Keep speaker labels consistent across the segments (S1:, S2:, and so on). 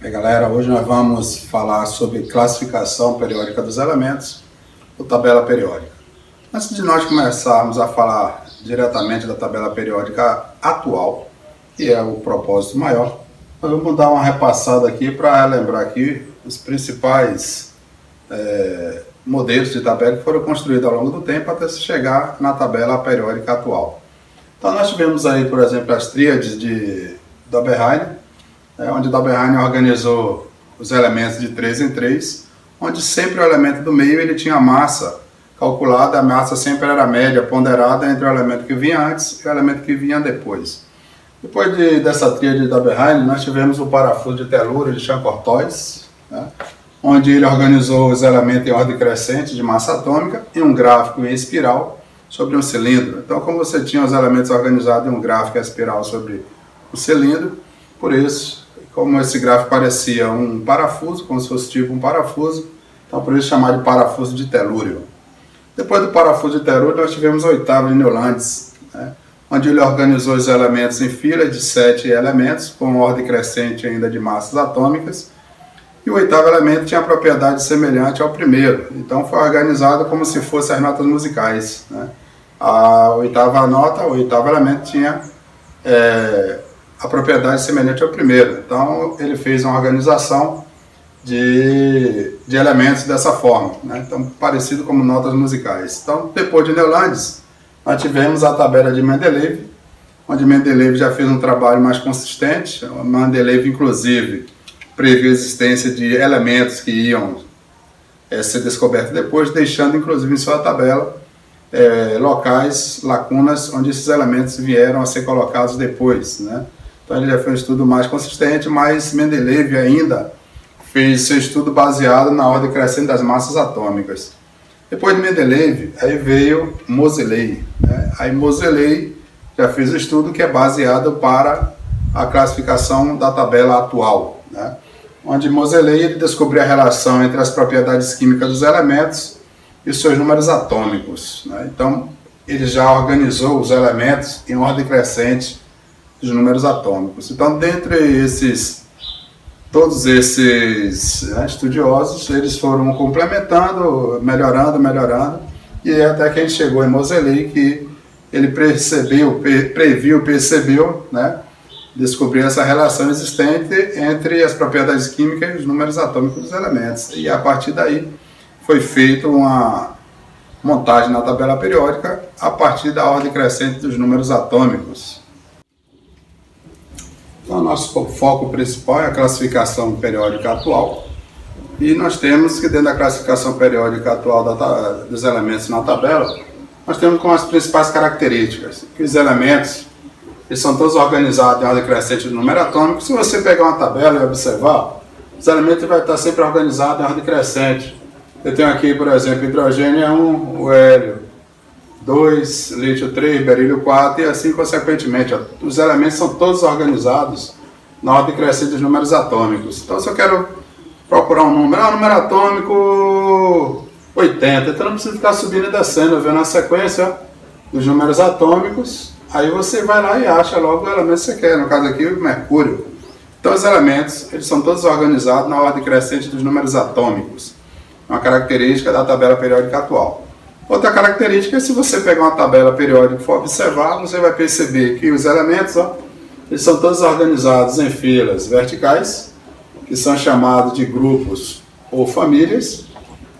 S1: E aí, galera, hoje nós vamos falar sobre classificação periódica dos elementos ou tabela periódica. Antes de nós começarmos a falar diretamente da tabela periódica atual, que é o propósito maior, nós vamos dar uma repassada aqui para relembrar aqui os principais modelos de tabela que foram construídos ao longo do tempo até se chegar na tabela periódica atual. Então nós tivemos aí, por exemplo, as tríades de Dobereiner, onde Dobereiner organizou os elementos de 3 em 3, onde sempre o elemento do meio ele tinha a massa calculada, a massa sempre era média, ponderada entre o elemento que vinha antes e o elemento que vinha depois. Depois dessa tríade de Dobereiner, nós tivemos o parafuso de Tellure de Champ-Orthois, onde ele organizou os elementos em ordem crescente de massa atômica e um gráfico em espiral sobre um cilindro. Então, como você tinha os elementos organizados em um gráfico em espiral sobre o cilindro, por isso, como esse gráfico parecia um parafuso, como se fosse tipo um parafuso, então por isso chamado de parafuso de Tellure. Depois do parafuso de Tellure, nós tivemos o oitavo de Newlands, onde ele organizou os elementos em filas de 7 elementos, com ordem crescente ainda de massas atômicas, e o oitavo elemento tinha propriedade semelhante ao primeiro, então foi organizado como se fossem as notas musicais. A oitava nota, o oitavo elemento tinha a propriedade semelhante ao primeiro. Então, ele fez uma organização de elementos dessa forma, então, parecido como notas musicais. Então, depois de Newlands, nós tivemos a tabela de Mendeleev, onde Mendeleev já fez um trabalho mais consistente. Mendeleev, inclusive, previu a existência de elementos que iam ser descobertos depois, deixando, inclusive, em sua tabela, locais, lacunas, onde esses elementos vieram a ser colocados depois, Então ele já fez um estudo mais consistente, mas Mendeleev ainda fez seu estudo baseado na ordem crescente das massas atômicas. Depois de Mendeleev, aí veio Moseley. Aí Moseley já fez o estudo que é baseado para a classificação da tabela atual, onde Moseley ele descobriu a relação entre as propriedades químicas dos elementos e seus números atômicos. Então ele já organizou os elementos em ordem crescente dos números atômicos. Então, dentre todos esses estudiosos, eles foram complementando, melhorando, e até que a gente chegou em Moseley, que ele previu, descobriu essa relação existente entre as propriedades químicas e os números atômicos dos elementos. E a partir daí foi feita uma montagem na tabela periódica a partir da ordem crescente dos números atômicos. Então, nosso foco principal é a classificação periódica atual. E nós temos que, dentro da classificação periódica atual dos elementos na tabela, nós temos como as principais características que os elementos eles são todos organizados em ordem crescente do número atômico. Se você pegar uma tabela e observar, os elementos vão estar sempre organizados em ordem crescente. Eu tenho aqui, por exemplo, hidrogênio 1, o hélio 2, lítio 3, berílio 4 e assim consequentemente. Os elementos são todos organizados na ordem crescente dos números atômicos. Então, se eu quero procurar um número atômico 80, então não precisa ficar subindo e descendo, vendo a sequência dos números atômicos, aí você vai lá e acha logo o elemento que você quer, no caso aqui o mercúrio. Então, os elementos eles são todos organizados na ordem crescente dos números atômicos, uma característica da tabela periódica atual. Outra característica é se você pegar uma tabela periódica e for observar, você vai perceber que os elementos eles são todos organizados em filas verticais, que são chamados de grupos ou famílias,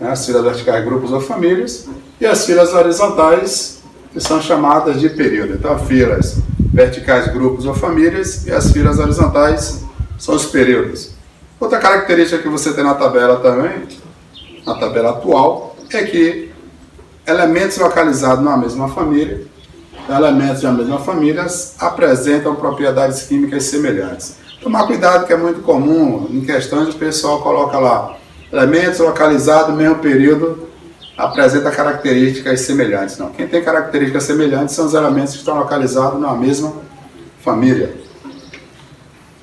S1: as filas verticais, grupos ou famílias, e as filas horizontais, que são chamadas de período. Então, filas verticais, grupos ou famílias, e as filas horizontais são os períodos. Outra característica que você tem na tabela também, na tabela atual, é que elementos localizados na mesma família, elementos da mesma família apresentam propriedades químicas semelhantes. Tomar cuidado que é muito comum em questões o pessoal coloca lá elementos localizados no mesmo período apresenta características semelhantes. Não, quem tem características semelhantes são os elementos que estão localizados na mesma família.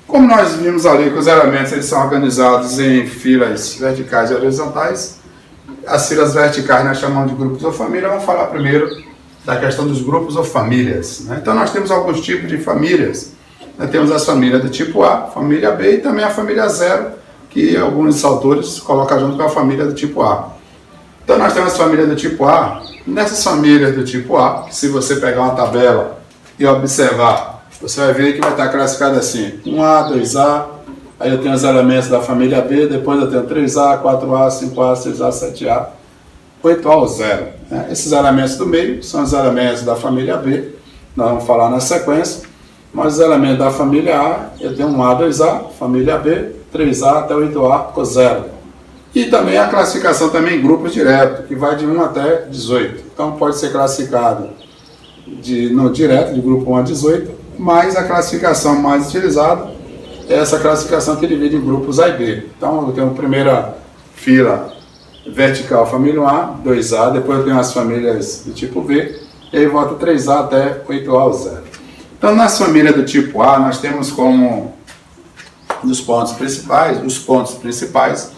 S1: Como nós vimos ali que os elementos eles são organizados em filas verticais e horizontais, as filas verticais nós chamamos de grupos ou famílias. Vamos falar primeiro da questão dos grupos ou famílias. Então nós temos alguns tipos de famílias. Nós temos as famílias do tipo A, família B e também a família 0, que alguns autores colocam junto com a família do tipo A. Então nós temos a família do tipo A. Nessas famílias do tipo A, que se você pegar uma tabela e observar, você vai ver que vai estar classificado assim, 1A, 2A, aí eu tenho os elementos da família B, depois eu tenho 3A, 4A, 5A, 6A, 7A, 8A ou 0. Esses elementos do meio são os elementos da família B, nós vamos falar na sequência, mas os elementos da família A, eu tenho 1A, 2A, família B, 3A até 8A ou 0. E também a classificação também em grupos direto, que vai de 1 até 18. Então pode ser classificado no direto, de grupo 1 a 18, mas a classificação mais utilizada é essa classificação que divide em grupos A e B. Então eu tenho a primeira fila vertical, família A, 2A, depois eu tenho as famílias do tipo B, e aí volta 3A até 8A ou 0. Então nas famílias do tipo A nós temos como os pontos principais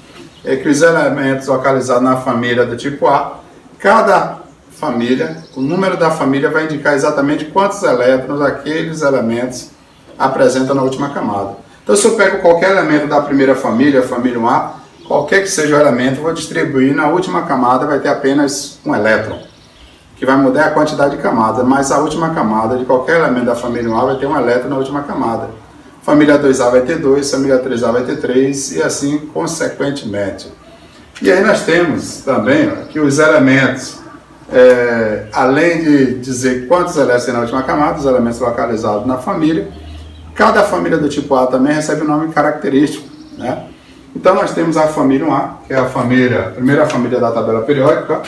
S1: é que os elementos localizados na família do tipo A, cada família, o número da família vai indicar exatamente quantos elétrons aqueles elementos apresentam na última camada. Então se eu pego qualquer elemento da primeira família, família A, qualquer que seja o elemento, eu vou distribuir na última camada, vai ter apenas um elétron, que vai mudar a quantidade de camadas, mas a última camada de qualquer elemento da família A vai ter um elétron na última camada. Família 2A vai ter 2, família 3A vai ter 3 e assim consequentemente. E aí nós temos também que os elementos, além de dizer quantos elétrons tem na última camada, os elementos localizados na família, cada família do tipo A também recebe um nome característico, né? Então nós temos a família A, que é a primeira família da tabela periódica.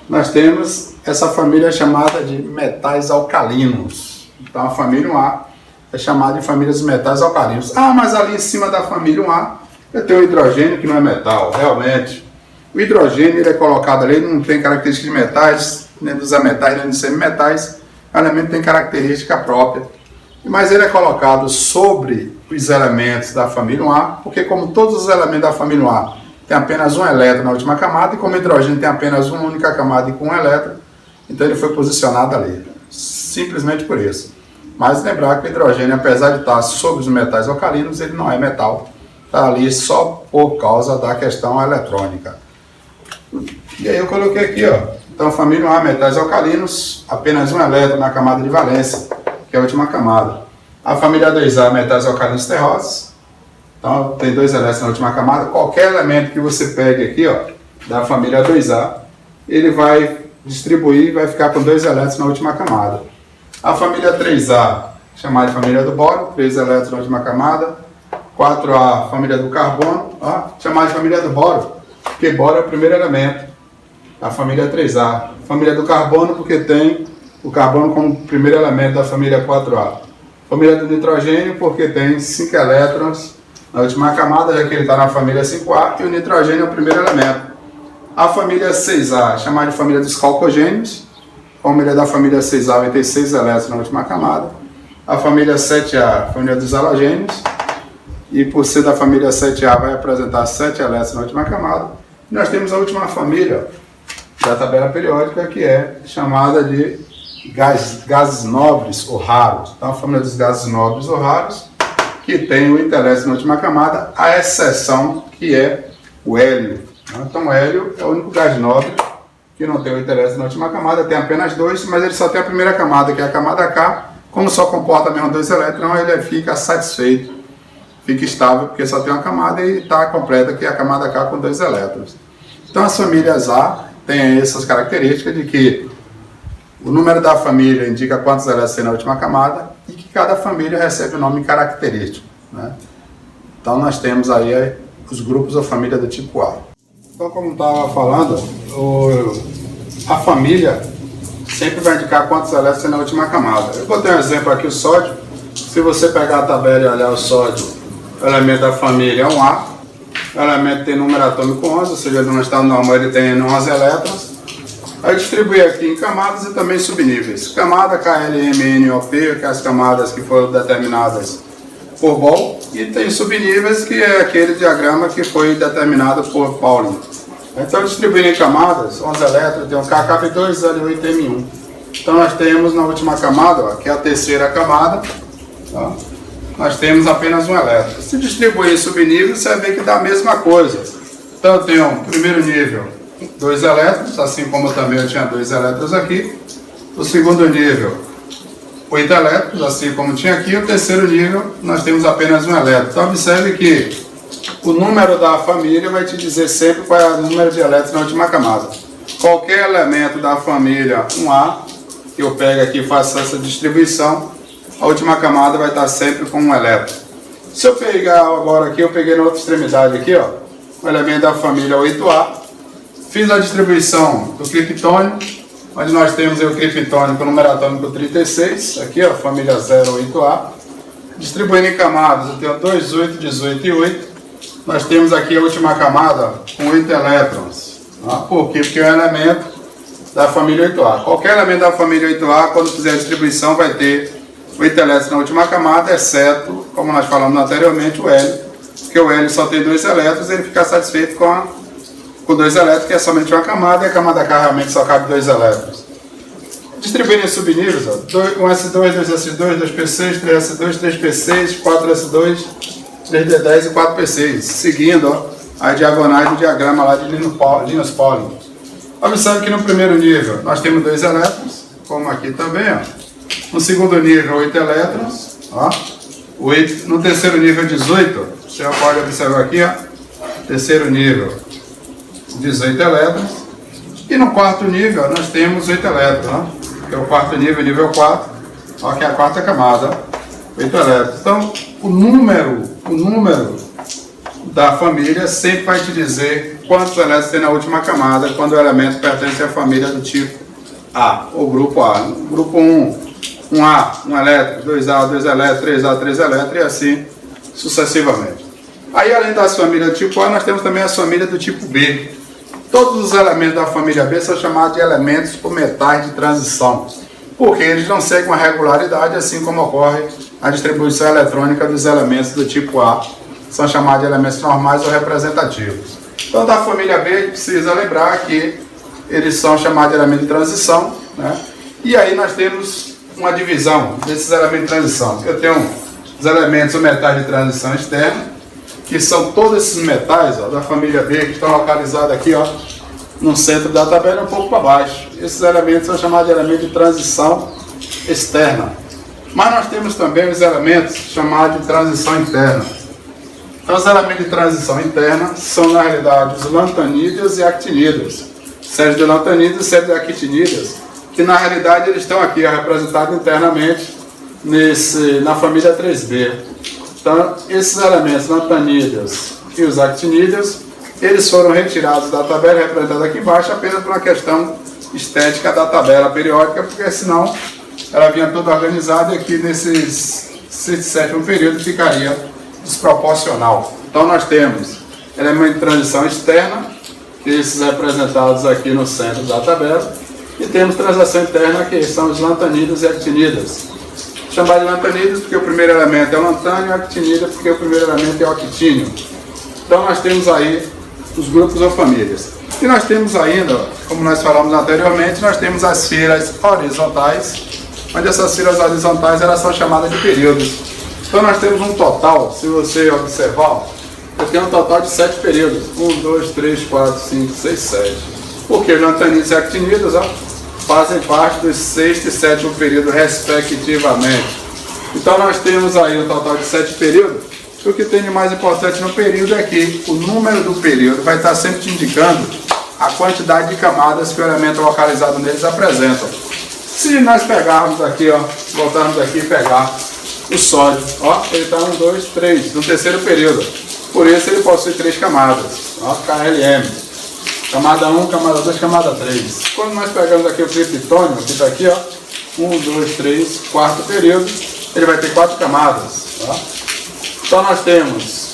S1: Nós temos essa família chamada de metais alcalinos. Então a família A é chamada de família dos metais alcalinos. Ah, mas ali em cima da família A eu tenho o hidrogênio, que não é metal. Realmente, o hidrogênio ele é colocado ali, não tem característica de metais, nem dos ametais, nem dos semimetais. O elemento tem característica própria. Mas ele é colocado sobre os elementos da família A, porque como todos os elementos da família A tem apenas um elétron na última camada, e como o hidrogênio tem apenas uma única camada e com um elétron, então ele foi posicionado ali. Simplesmente por isso. Mas lembrar que o hidrogênio, apesar de estar sobre os metais alcalinos, ele não é metal. Está ali só por causa da questão eletrônica. E aí eu coloquei aqui, ó. Então, família A, metais alcalinos, apenas um elétron na camada de valência, que é a última camada. A família 2A, metais alcalinos terrosos. Então, tem 2 elétrons na última camada. Qualquer elemento que você pegue aqui, ó, da família 2A, ele vai distribuir e vai ficar com 2 elétrons na última camada. A família 3A, chamada de família do boro, 3 elétrons na última camada. 4A, família do carbono, ó, chamada de família do boro, porque boro é o primeiro elemento. A família 3A. Família do carbono, porque tem o carbono como primeiro elemento da família 4A. Família do nitrogênio, porque tem 5 elétrons na última camada, já que ele está na família 5A, e o nitrogênio é o primeiro elemento. A família 6A, chamada de família dos calcogênios. A família da família 6A vai ter 6 elétrons na última camada. A família 7A, família dos halogênios. E por ser da família 7A, vai apresentar 7 elétrons na última camada. E nós temos a última família da tabela periódica, que é chamada de gases nobres ou raros. Então, a família dos gases nobres ou raros, que tem o elétron na última camada, a exceção que é o hélio. Então, o hélio é o único gás nobre que não tem o elétron na última camada, tem apenas 2, mas ele só tem a primeira camada, que é a camada K. Como só comporta mesmo 2 elétrons, ele fica satisfeito, fica estável, porque só tem uma camada e está completa, que é a camada K com 2 elétrons. Então, as famílias A têm essas características de que o número da família indica quantos elétrons tem na última camada e que cada família recebe um nome característico, né? Então nós temos aí os grupos ou família do tipo A. Então, como estava falando, a família sempre vai indicar quantos elétrons tem na última camada. Eu vou ter um exemplo aqui, o sódio. Se você pegar a tabela e olhar o sódio, o elemento da família é um A. O elemento tem número atômico 11, ou seja, no estado normal ele tem 11 elétrons. Aí distribuir aqui em camadas e também subníveis. Camada KLMNOP, que é as camadas que foram determinadas por Bohr, e tem subníveis, que é aquele diagrama que foi determinado por Pauling. Então, distribuindo em camadas, 11 elétrons, tem um KKB2, L8, M1. Então, nós temos na última camada, ó, que é a terceira camada, ó, nós temos apenas um elétron. Se distribuir em subníveis, você vai ver que dá a mesma coisa. Então eu tenho o primeiro nível, 2 elétrons, assim como também eu tinha 2 elétrons aqui. O segundo nível, 8 elétrons, assim como tinha aqui. O terceiro nível, nós temos apenas um elétron. Então observe que o número da família vai te dizer sempre qual é o número de elétrons na última camada. Qualquer elemento da família 1A, que eu pego aqui e faço essa distribuição, a última camada vai estar sempre com um elétron. Se eu pegar agora aqui, eu peguei na outra extremidade aqui, ó, o elemento da família 8A, fiz a distribuição do criptônio, onde nós temos o criptônio com o número atômico 36, aqui ó, família 08A. Distribuindo em camadas, eu tenho 2, 8, 18 e 8. Nós temos aqui a última camada com 8 elétrons. Tá? Por quê? Porque é um elemento da família 8A. Qualquer elemento da família 8A, quando fizer a distribuição, vai ter 8 elétrons na última camada, exceto, como nós falamos anteriormente, o hélio. Porque o hélio só tem 2 elétrons, ele fica satisfeito com 2 elétrons, que é somente uma camada, e a camada K realmente só cabe 2 elétrons. Distribuindo em subníveis, ó, 1s2, 2s2, 2p6, 3s2, 3p6, 4s2, 3d10 e 4p6, seguindo ó, as diagonais do diagrama lá de Linus Pauling. Observe que no primeiro nível nós temos 2 elétrons, como aqui também. Ó. No segundo nível, 8 elétrons. Ó. No terceiro nível, 18. Você pode observar aqui, ó, terceiro nível, 18 elétrons. E no quarto nível, nós temos 8 elétrons. Ó. Que é o quarto nível 4, ó, que é a quarta camada, 8 elétrons. Então, o número da família sempre vai te dizer quantos elétrons tem na última camada quando o elemento pertence à família do tipo A, ou grupo A. Grupo 1, 1A, 1 elétron, 2A, 2 elétrons, 3A, 3 elétrons e assim sucessivamente. Aí, além das famílias do tipo A, nós temos também as famílias do tipo B. Todos os elementos da família B são chamados de elementos ou metais de transição, porque eles não seguem uma regularidade, assim como ocorre a distribuição eletrônica dos elementos do tipo A, são chamados de elementos normais ou representativos. Então, da família B, a gente precisa lembrar que eles são chamados de elementos de transição, né? E aí nós temos uma divisão desses elementos de transição. Eu tenho os elementos ou metais de transição externa, que são todos esses metais ó, da família B, que estão localizados aqui ó, no centro da tabela, um pouco para baixo. Esses elementos são chamados de elementos de transição externa. Mas nós temos também os elementos chamados de transição interna. Então, os elementos de transição interna são, na realidade, os lantanídeos e actinídeos. Série de lantanídeos e série de actinídeos, que na realidade eles estão aqui representados internamente na família 3B. Então, esses elementos lantanídeos e os actinídeos, eles foram retirados da tabela representada aqui embaixo apenas por uma questão estética da tabela periódica, porque senão ela vinha toda organizada e aqui nesse sétimo período ficaria desproporcional. Então nós temos elemento de transição externa, esses representados aqui no centro da tabela, e temos transição interna, que são os lantanídeos e actinídeos. Chamar de lantanídeos porque o primeiro elemento é o lantânio, e actinídeo porque o primeiro elemento é o actínio. Então nós temos aí os grupos ou famílias. E nós temos ainda, como nós falamos anteriormente, nós temos as filas horizontais, onde essas filas horizontais elas são chamadas de períodos. Então nós temos um total, se você observar, eu tenho um total de 7 períodos. 1, 2, 3, 4, 5, 6, 7. Porque os lantanídeos e actinídeos fazem parte do 6º e 7º período, respectivamente. Então nós temos aí um total de 7 períodos. O que tem de mais importante no período é que o número do período vai estar sempre te indicando a quantidade de camadas que o elemento localizado neles apresenta. Se nós pegarmos aqui, ó, voltarmos aqui e pegar o sódio, ó, ele está 1, 2, 3, no terceiro período. Por isso ele possui 3 camadas, ó, KLM. Camada 1, camada 2, camada 3. Quando nós pegamos aqui o criptônio, que está aqui, ó, 1, 2, 3, quarto período, ele vai ter 4 camadas, ó. Então nós temos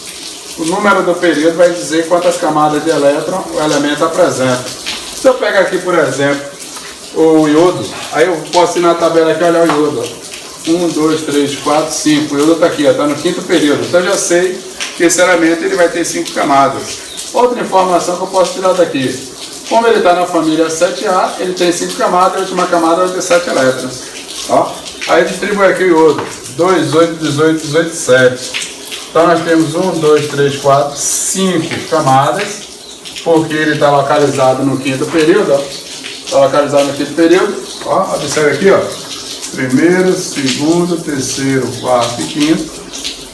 S1: o número do período, vai dizer quantas camadas de elétron o elemento apresenta. Se eu pegar aqui, por exemplo, o iodo, aí eu posso ir na tabela aqui e olhar o iodo. 1, 2, 3, 4, 5. O iodo está aqui, está no 5º período. Então eu já sei que esse elemento ele vai ter 5 camadas. Outra informação que eu posso tirar daqui. Como ele está na família 7A, ele tem 5 camadas, a última camada vai ter 7 elétrons. Ó. Aí distribui aqui o iodo, 2, 8, 18, 18, 7. Então nós temos 1, 2, 3, 4, 5 camadas, porque ele está localizado no quinto período, ó. Está localizado no quinto período, ó, observe aqui, ó. Primeiro, segundo, terceiro, quarto e quinto.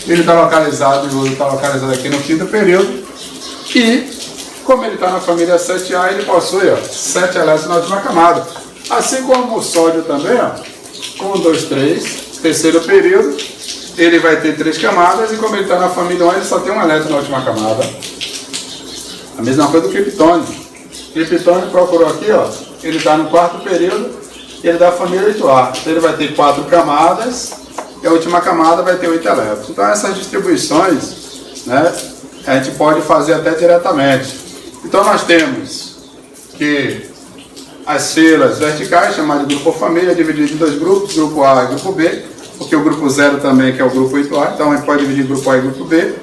S1: Ele está localizado, o iodo está localizado aqui no quinto período. E, como ele está na família 7A, ele possui, ó, 7 elétrons na última camada. Assim como o sódio também, ó. 1, 2, 3, terceiro período, ele vai ter 3 camadas, e como ele está na família 1, ele só tem um elétron na última camada. A mesma coisa do criptônio. O criptônio procurou aqui, ó, ele está no quarto período, e ele é da família 8A. Então ele vai ter 4 camadas, e a última camada vai ter 8 elétrons. Então essas distribuições, né, a gente pode fazer até diretamente. Então nós temos que as filas verticais, chamadas de grupo ou família, divididas em 2 grupos, grupo A e grupo B, porque o grupo 0 também, que é o grupo 8A, então a gente pode dividir grupo A e grupo B.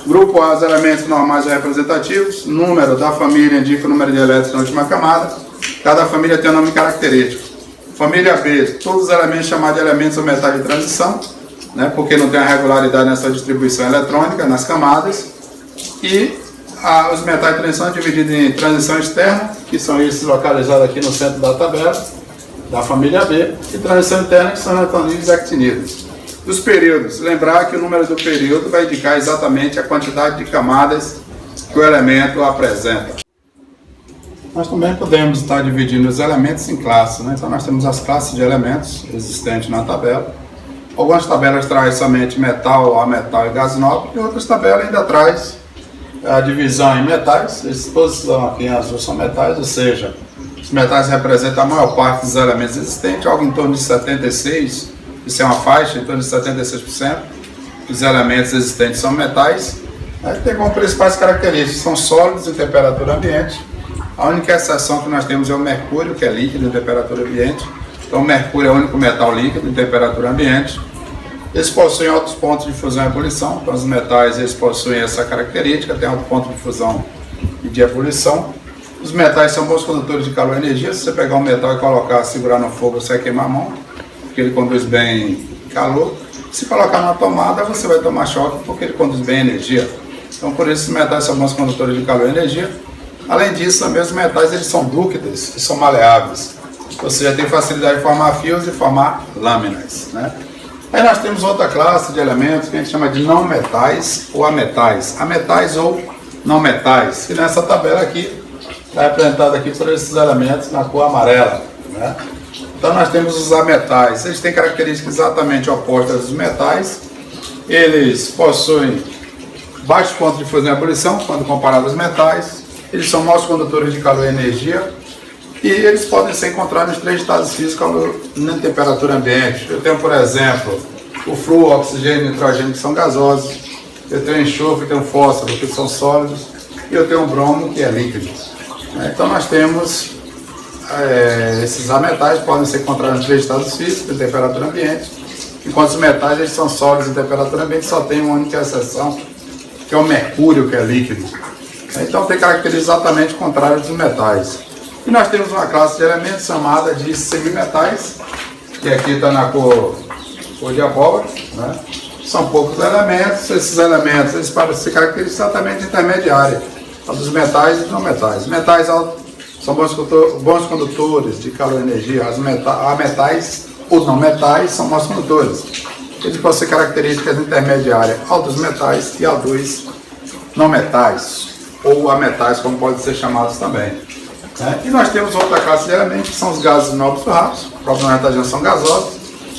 S1: Grupo A, os elementos normais e representativos, número da família indica o número de elétrons na última camada, cada família tem um nome característico. Família B, todos os elementos chamados de elementos ou metais de transição, né, porque não tem a regularidade nessa distribuição eletrônica nas camadas, e os metais de transição divididos em transição externa, que são esses localizados aqui no centro da tabela, da família B, e transição interna, que são eletronilhos e actinidos. Dos períodos, lembrar que o número do período vai indicar exatamente a quantidade de camadas que o elemento apresenta. Nós também podemos estar dividindo os elementos em classes, né? Então nós temos as classes de elementos existentes na tabela. Algumas tabelas trazem somente metal, ametal e gás nobre, e outras tabelas ainda trazem a divisão em metais. Esses todos estão aqui em azul são metais, ou seja, os metais representam a maior parte dos elementos existentes, algo em torno de 76%, isso é uma faixa, em torno de 76% dos elementos existentes são metais. Aí tem como principais características, são sólidos em temperatura ambiente. A única exceção que nós temos é o mercúrio, que é líquido em temperatura ambiente. Então o mercúrio é o único metal líquido em temperatura ambiente. Eles possuem altos pontos de fusão e ebulição, então os metais eles possuem essa característica, tem alto ponto de fusão e de ebulição. Os metais são bons condutores de calor e energia. Se você pegar um metal e colocar, segurar no fogo, você vai queimar a mão, porque ele conduz bem calor. Se colocar na tomada, você vai tomar choque, porque ele conduz bem energia. Então por isso os metais são bons condutores de calor e energia. Além disso, também os metais eles são dúcteis e são maleáveis. Ou seja, tem facilidade de formar fios e formar lâminas, né? Aí nós temos outra classe de elementos que a gente chama de não metais ou ametais. Ametais ou não metais, que nessa tabela aqui está representado aqui por esses elementos na cor amarela, né? Então nós temos os ametais. Eles têm características exatamente opostas dos metais. Eles possuem baixo ponto de fusão e ebulição quando comparado aos metais. Eles são maus condutores de calor e energia. E eles podem ser encontrados nos 3 estados físicos na temperatura ambiente. Eu tenho, por exemplo, o flúor, o oxigênio e o nitrogênio, que são gasosos. Eu tenho enxofre, eu tenho fósforo, que são sólidos. E eu tenho o bromo, que é líquido. Então nós temos esses ametais, podem ser encontrados nos 3 estados físicos, em temperatura ambiente. Enquanto os metais eles são sólidos em temperatura ambiente, só tem uma única exceção, que é o mercúrio, que é líquido. Então tem características exatamente contrárias dos metais. E nós temos uma classe de elementos chamada de semimetais, que aqui está na cor de abóbora, né? São poucos elementos. Esses elementos eles se caracterizam exatamente intermediária dos metais e dos não metais. Metais são bons condutores de calor e energia. Metais ou não metais são maus condutores. Eles possuem características intermediárias ao dos metais e ao dos não metais, ou ametais, como podem ser chamados também. E nós temos outra classe de elementos, que são os gases nobres ou raros, propriamente são gasosos,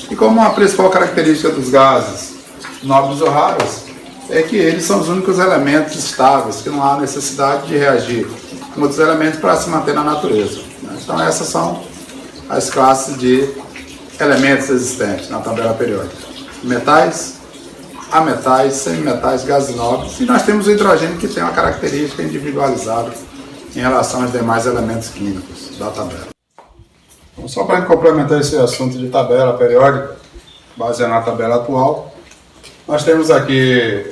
S1: e como uma principal característica dos gases nobres ou raros é que eles são os únicos elementos estáveis, que não há necessidade de reagir com outros elementos para se manter na natureza. Então essas são as classes de elementos existentes na tabela periódica: metais, ametais, semimetais, gases nobres, e nós temos o hidrogênio, que tem uma característica individualizada em relação aos demais elementos químicos da tabela. Então, só para complementar esse assunto de tabela periódica, baseado na tabela atual, nós temos aqui,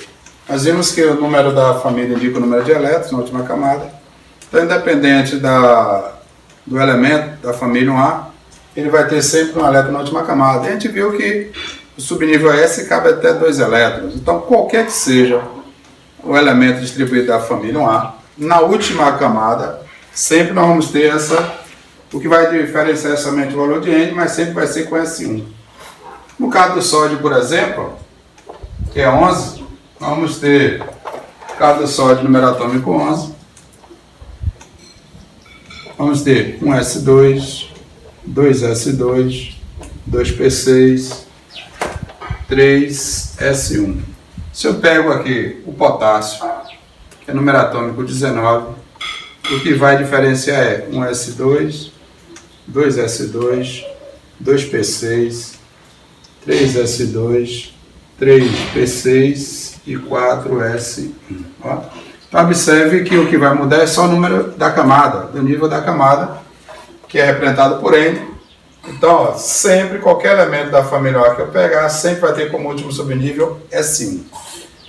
S1: nós vimos que o número da família indica o número de elétrons na última camada. Então, independente do elemento da família 1A, ele vai ter sempre um elétron na última camada. E a gente viu que o subnível S cabe até 2 elétrons. Então, qualquer que seja o elemento distribuído da família 1A, na última camada, sempre nós vamos ter o que vai diferenciar somente o valor de N, mas sempre vai ser com S1. No caso do sódio, por exemplo, que é 11, nós vamos ter, no caso do sódio, número atômico 11, vamos ter um S2, 2S2, 2P6, 3S1. Se eu pego aqui o potássio, que é número atômico 19, o que vai diferenciar é 1S2, 2S2, 2P6, 3S2, 3P6 e 4S1. Ó. Então observe que o que vai mudar é só o número da camada, do nível da camada, que é representado por N. Então, ó, sempre qualquer elemento da família A que eu pegar, sempre vai ter como último subnível S1.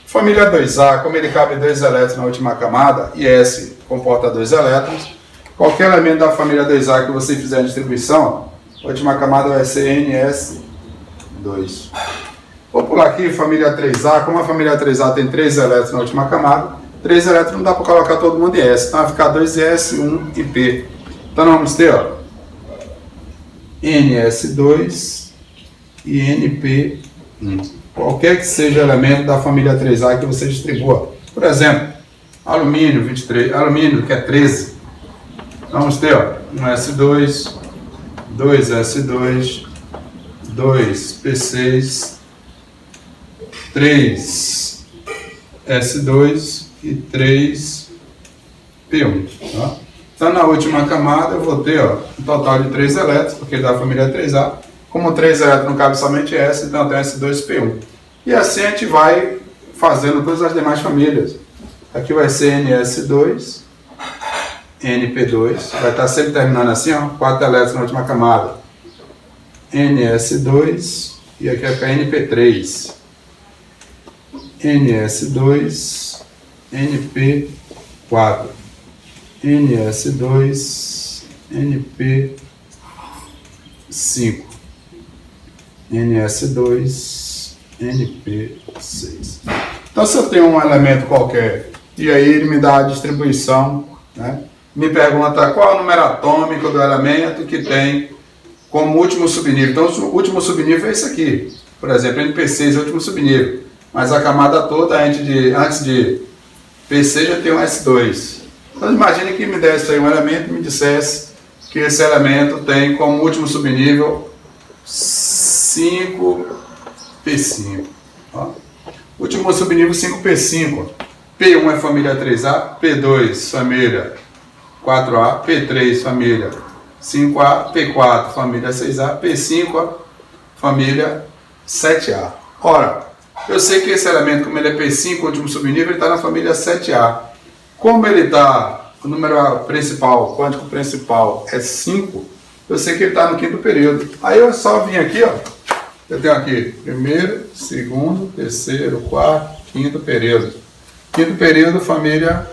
S1: Família 2A, como ele cabe 2 elétrons na última camada, e S comporta 2 elétrons, qualquer elemento da família 2A que você fizer a distribuição, a última camada vai ser NS2. Vou pular aqui, família 3A, como a família 3A tem 3 elétrons na última camada, 3 elétrons não dá para colocar todo mundo em S, então vai ficar 2S, 1 e P. Então nós vamos ter, ó, NS2 e NP1. Qualquer que seja o elemento da família 3A que você distribua. Por exemplo, alumínio 23, alumínio que é 13. Vamos ter, ó, um S2, 2S2, 2P6, 3S2 e 3P1. Tá? Então, na última camada, eu vou ter, ó, um total de 3 elétrons, porque é da família 3A. Como 3 elétrons não cabe somente S, então eu tenho S2P1. E assim a gente vai fazendo todas as demais famílias. Aqui vai ser NS2, NP2, vai estar sempre terminando assim, ó, 4 elétrons na última camada. NS2, e aqui vai ficar NP3. NS2, NP4. NS2, NP5, NS2, NP6. Então, se eu tenho um elemento qualquer e aí ele me dá a distribuição, né, me pergunta qual é o número atômico do elemento que tem como último subnível. Então, o último subnível é esse aqui. Por exemplo, NP6 é o último subnível, mas a camada toda antes de P6 já tem um S2. Então imagine que me desse aí um elemento e me dissesse que esse elemento tem como último subnível 5P5. Ó. Último subnível 5P5. P1 é família 3A, P2 família 4A, P3 família 5A, P4 família 6A, P5 família 7A. Ora, eu sei que esse elemento, como ele é P5, o último subnível, ele está na família 7A. Como ele está, o número principal, o quântico principal é 5, eu sei que ele está no quinto período. Aí eu só vim aqui, ó, eu tenho aqui primeiro, segundo, terceiro, quarto, quinto período. Quinto período, família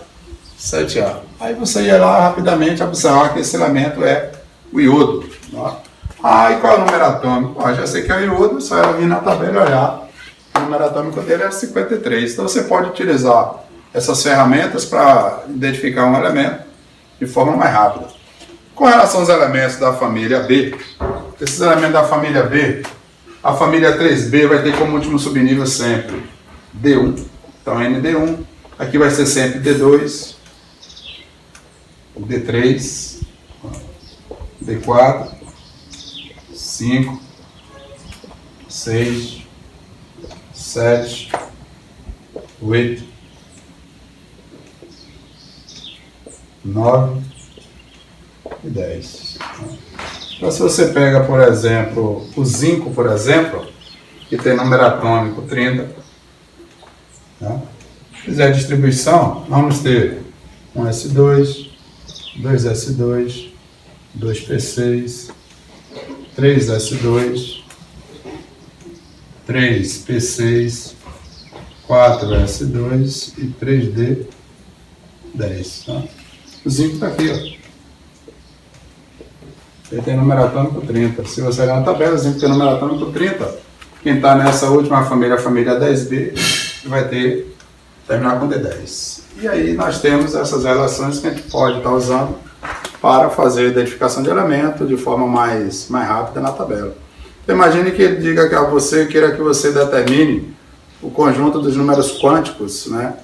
S1: 7A. Aí você ia lá rapidamente observar que esse elemento é o iodo. Ó. Ah, e qual é o número atômico? Ó, já sei que é o iodo, só ela vir na tabela e olhar. O número atômico dele é 53. Então você pode utilizar essas ferramentas para identificar um elemento de forma mais rápida. Com relação aos elementos da família B, esses elementos da família B, a família 3B vai ter como último subnível sempre D1. Então ND1, aqui vai ser sempre D2, D3, D4, 5, 6, 7, 8, 9 e 10. Então, se você pega, por exemplo, o zinco, por exemplo, que tem número atômico 30, tá? Se fizer a distribuição, vamos ter um S2, 2S2, 2P6, 3S2, 3P6, 4S2 e 3D10. Tá? O zinco está aqui, ó. ele tem número atômico 30. Se você olhar na tabela, zinco tem número atômico 30. Quem está nessa última família, a família 10B, vai terminar com D10. E aí nós temos essas relações que a gente pode estar usando para fazer a identificação de elemento de forma mais rápida na tabela. Então, imagine que ele diga que queira que você determine o conjunto dos números quânticos, né,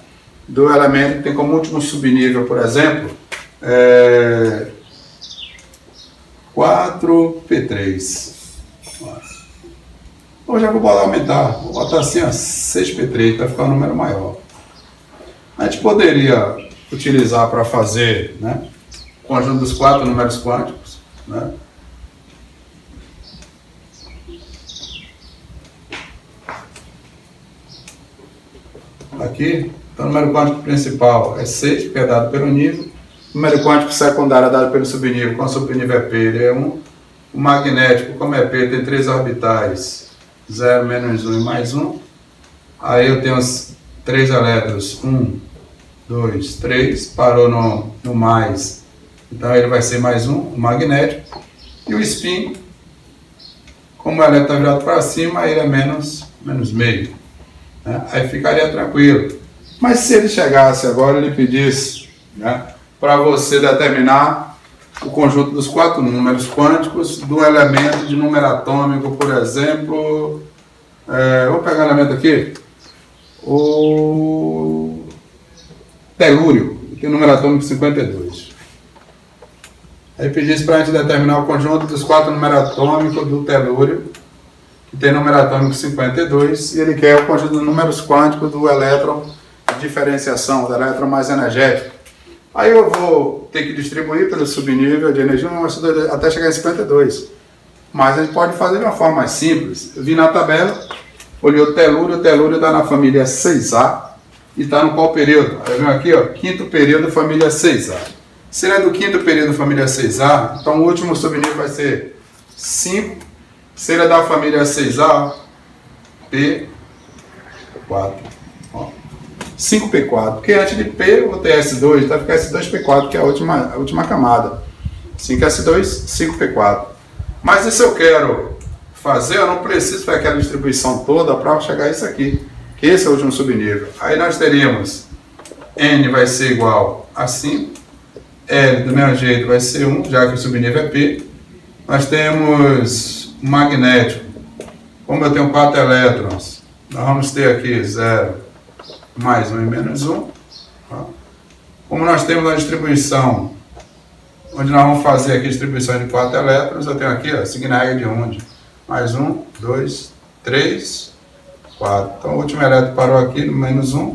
S1: do elemento que tem como último subnível, por exemplo, 4P3. Ou já vou aumentar, vou botar assim, 6P3, para ficar um número maior. A gente poderia utilizar para fazer, né, o conjunto dos 4 números quânticos, né? Aqui, então o número quântico principal é 6, porque é dado pelo nível. O número quântico secundário é dado pelo subnível, com o subnível é P, ele é 1. O magnético, como é P, tem 3 orbitais, 0, menos 1 e mais 1. Aí eu tenho os 3 elétrons, 1, 2, 3, parou no mais, então ele vai ser mais 1, o magnético. E o spin, como o elétron está virado para cima, ele é menos meio. Né? Aí ficaria tranquilo. Mas se ele chegasse agora e ele pedisse, né, para você determinar o conjunto dos 4 números quânticos do elemento de número atômico, por exemplo, vou pegar o elemento aqui, o telúrio, que tem o número atômico 52. Aí pedisse para a gente determinar o conjunto dos 4 números atômicos do telúrio, que tem número atômico 52, e ele quer o conjunto de números quânticos do elétron de diferenciação, do elétron mais energético. Aí eu vou ter que distribuir pelo subnível de energia até chegar em 52. Mas a gente pode fazer de uma forma mais simples. Eu vim na tabela, olhei o telúrio está na família 6A e está no qual período? Aí eu venho aqui, ó, quinto período, família 6A. Se ele é do quinto período, família 6A, então o último subnível vai ser 5. Se ele é da família 6A, P4. 5P4, porque antes de P eu vou ter S2, vai ficar S2P4, que é a última camada. 5S2, 5P4. Mas e se eu quero fazer, eu não preciso fazer aquela distribuição toda para chegar a isso aqui, que esse é o último subnível. Aí nós teríamos N vai ser igual a 5, L do mesmo jeito vai ser 1, já que o subnível é P. Nós temos magnético, como eu tenho 4 elétrons, nós vamos ter aqui 0, mais 1 e menos 1. Como nós temos a distribuição, onde nós vamos fazer aqui a distribuição de 4 elétrons, eu tenho aqui, ó, signo regra de Hund, mais 1, 2, 3, 4. Então o último elétron parou aqui no menos 1,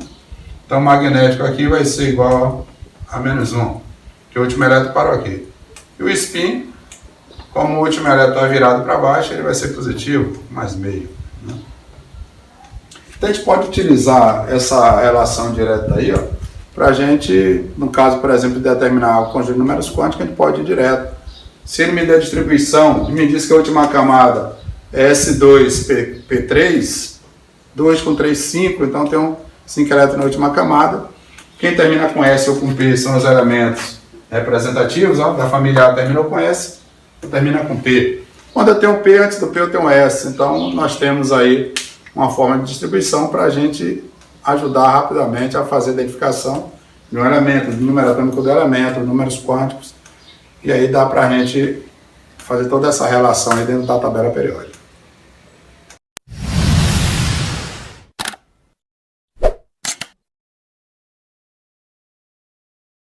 S1: então o magnético aqui vai ser igual a menos 1, que o último elétron parou aqui. E o spin, como o último elétron está virado para baixo, ele vai ser positivo, mais meio. Né? Então a gente pode utilizar essa relação direta aí, ó, para a gente, no caso, por exemplo, de determinar o conjunto de números quânticos, a gente pode ir direto. Se ele me der a distribuição e me diz que a última camada é S2P3, 2 com 3, 5, então tem 5 elétrons na última camada. Quem termina com S ou com P são os elementos representativos, ó, da família A terminou com S, termina com P. Quando eu tenho P, antes do P eu tenho S, então nós temos aí uma forma de distribuição para a gente ajudar rapidamente a fazer a identificação de um elemento, do número atômico do elemento, números quânticos, e aí dá para a gente fazer toda essa relação aí dentro da tabela periódica.